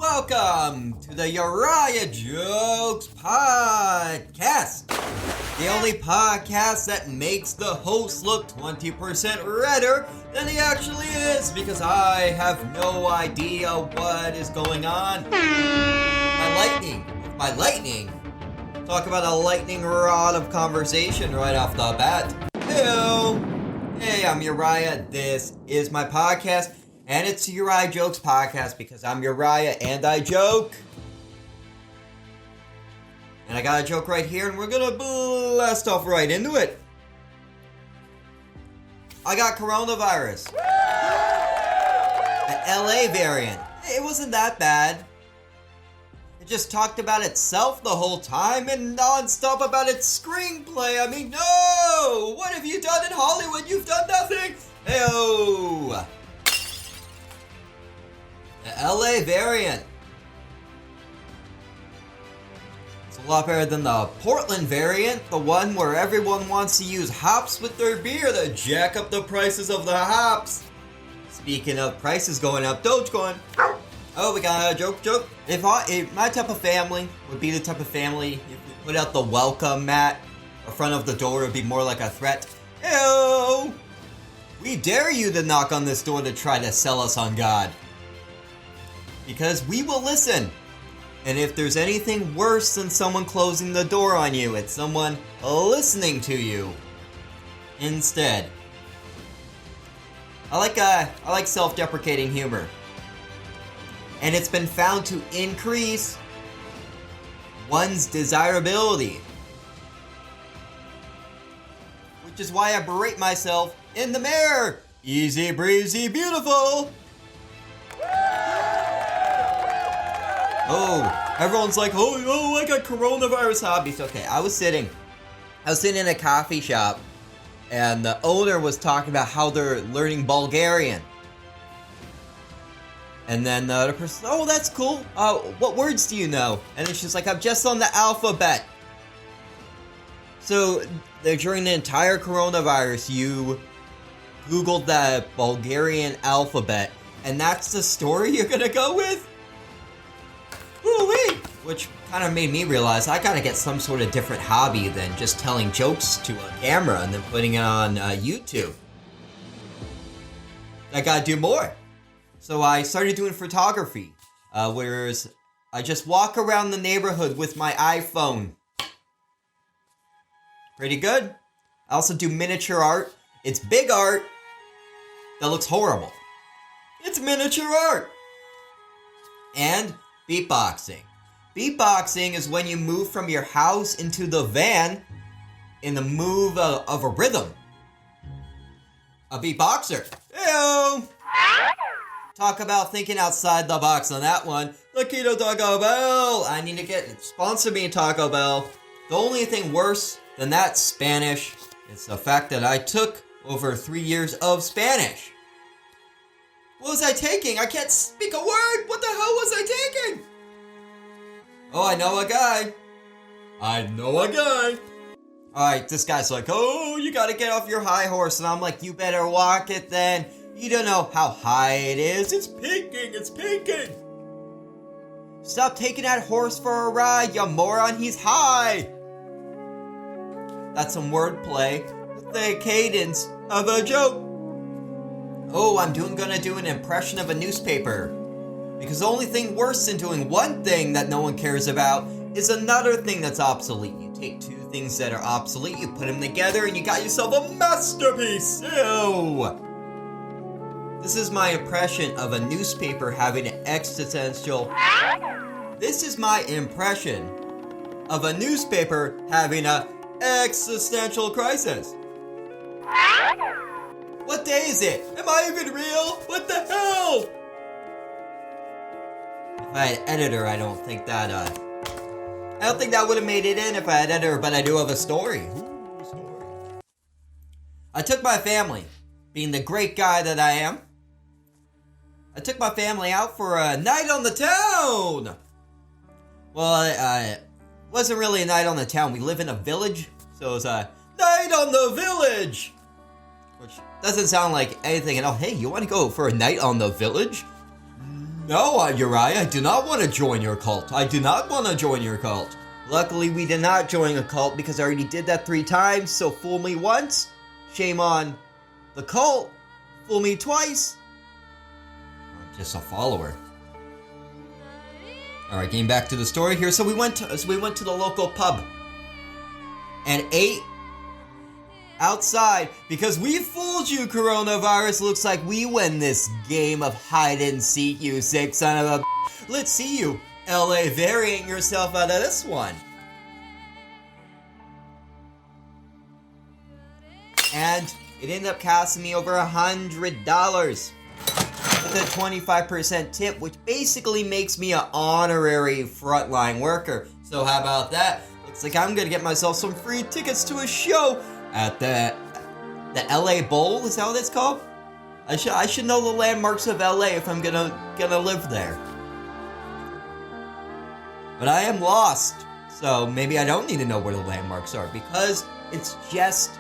Welcome to the Uriah Jokes Podcast, the only podcast that makes the host look 20% redder than he actually is because I have no idea what is going on. My lightning. Talk about a lightning rod of conversation right off the bat. Hey, I'm Uriah. This is my podcast. And it's the Uriah Jokes Podcast because I'm Uriah and I joke. And I got a joke right here and we're gonna blast off right into it. I got coronavirus. The LA variant. It wasn't that bad. It just talked about itself the whole time and non-stop about its screenplay. I mean, no! What have you done in Hollywood? You've done nothing! Hey-oh! The LA variant. It's a lot better than the Portland variant, the one where everyone wants to use hops with their beer to jack up the prices of the hops. Speaking of prices going up, Dogecoin. Oh, we got a joke. If my type of family would be the type of family, if we put out the welcome mat in front of the door, it would be more like a threat. Ew! We dare you to knock on this door to try to sell us on God. Because we will listen. And if there's anything worse than someone closing the door on you, it's someone listening to you instead. I like self-deprecating humor. And it's been found to increase one's desirability. Which is why I berate myself in the mirror. Easy breezy beautiful. Oh, everyone's like, oh, I got coronavirus hobbies. Okay, I was sitting in a coffee shop, and the owner was talking about how they're learning Bulgarian. And then the other person, oh, that's cool. What words do you know? And then she's like, I'm just on the alphabet. So, during the entire coronavirus, you Googled the Bulgarian alphabet, and that's the story you're gonna go with? Woo-wee! Which kind of made me realize I gotta get some sort of different hobby than just telling jokes to a camera and then putting it on YouTube. I gotta do more. So I started doing photography, whereas I just walk around the neighborhood with my iPhone. Pretty good. I also do miniature art. It's big art that looks horrible. It's miniature art. And beatboxing. Beatboxing is when you move from your house into the van in the move of a rhythm. A beatboxer. Ew. Talk about thinking outside the box on that one. Taquito Taco Bell. I need to sponsor me Taco Bell. The only thing worse than that Spanish is the fact that I took over 3 years of Spanish. What was I taking? I can't speak a word! What the hell was I taking? Oh, I know a guy. Alright, this guy's like, oh, you gotta get off your high horse. And I'm like, you better walk it then. You don't know how high it is. It's peaking. Stop taking that horse for a ride, you moron. He's high. That's some wordplay with the cadence of a joke. Oh, I'm gonna do an impression of a newspaper. Because the only thing worse than doing one thing that no one cares about is another thing that's obsolete. You take two things that are obsolete, you put them together, and you got yourself a masterpiece! Ew! This is my impression of a newspaper having an existential... This is my impression of a newspaper having an existential crisis. What day is it? Am I even real? What the hell? If I had editor, I don't think that would have made it in if I had editor, but I do have a story. Ooh, story. I took my family, being the great guy that I am. I took my family out for a night on the town. Well, it wasn't really a night on the town. We live in a village, so it was a night on the village. Which doesn't sound like anything at all. Hey, you want to go for a night on the village? No, Uriah, I do not want to join your cult. I do not want to join your cult. Luckily, we did not join a cult because I already did that 3 times, so fool me once, shame on the cult. Fool me twice, I'm just a follower. Alright, getting back to the story here. So we went to the local pub and ate outside because we fooled you, coronavirus. Looks like we win this game of hide and seek, you sick son of a. Let's see you, LA, variant yourself out of this one. And it ended up costing me over $100 with a 25% tip, which basically makes me an honorary frontline worker. So how about that? Looks like I'm gonna get myself some free tickets to a show at the LA Bowl. Is that what it's called? I should know the landmarks of LA if I'm gonna live there. But I am lost, so maybe I don't need to know where the landmarks are because it's just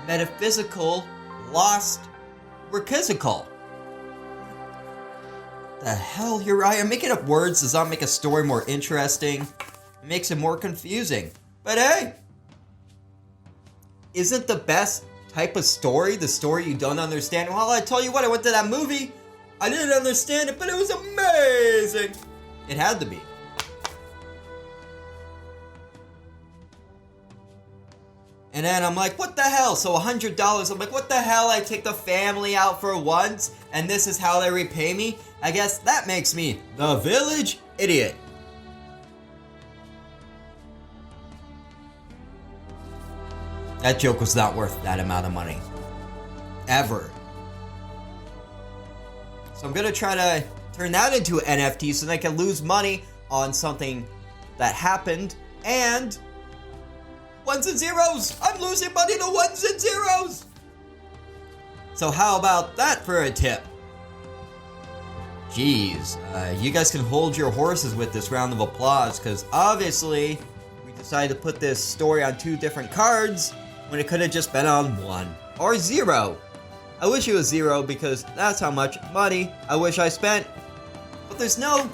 metaphysical, lost, reciprocal. The hell, Uriah? Making up words does not make a story more interesting. It makes it more confusing. But hey, isn't the best type of story the story you don't understand? Well, I tell you what, I went to that movie. I didn't understand it, but it was amazing. It had to be. And then I'm like, what the hell? So $100, I'm like, what the hell? I take the family out for once, and this is how they repay me? I guess that makes me the village idiot. That joke was not worth that amount of money. Ever. So I'm gonna try to turn that into an NFT so that I can lose money on something that happened, and ones and zeros! I'm losing money to ones and zeros! So how about that for a tip? Jeez, you guys can hold your horses with this round of applause, because obviously we decided to put this story on 2 different cards when it could have just been on 1 or 0. I wish it was 0 because that's how much money I wish I spent, but there's no...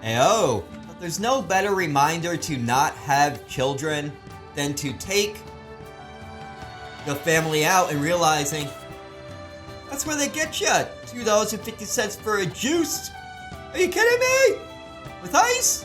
Ayo, but there's no better reminder to not have children than to take the family out and realizing that's where they get you. $2.50 for a juice. Are you kidding me? With ice?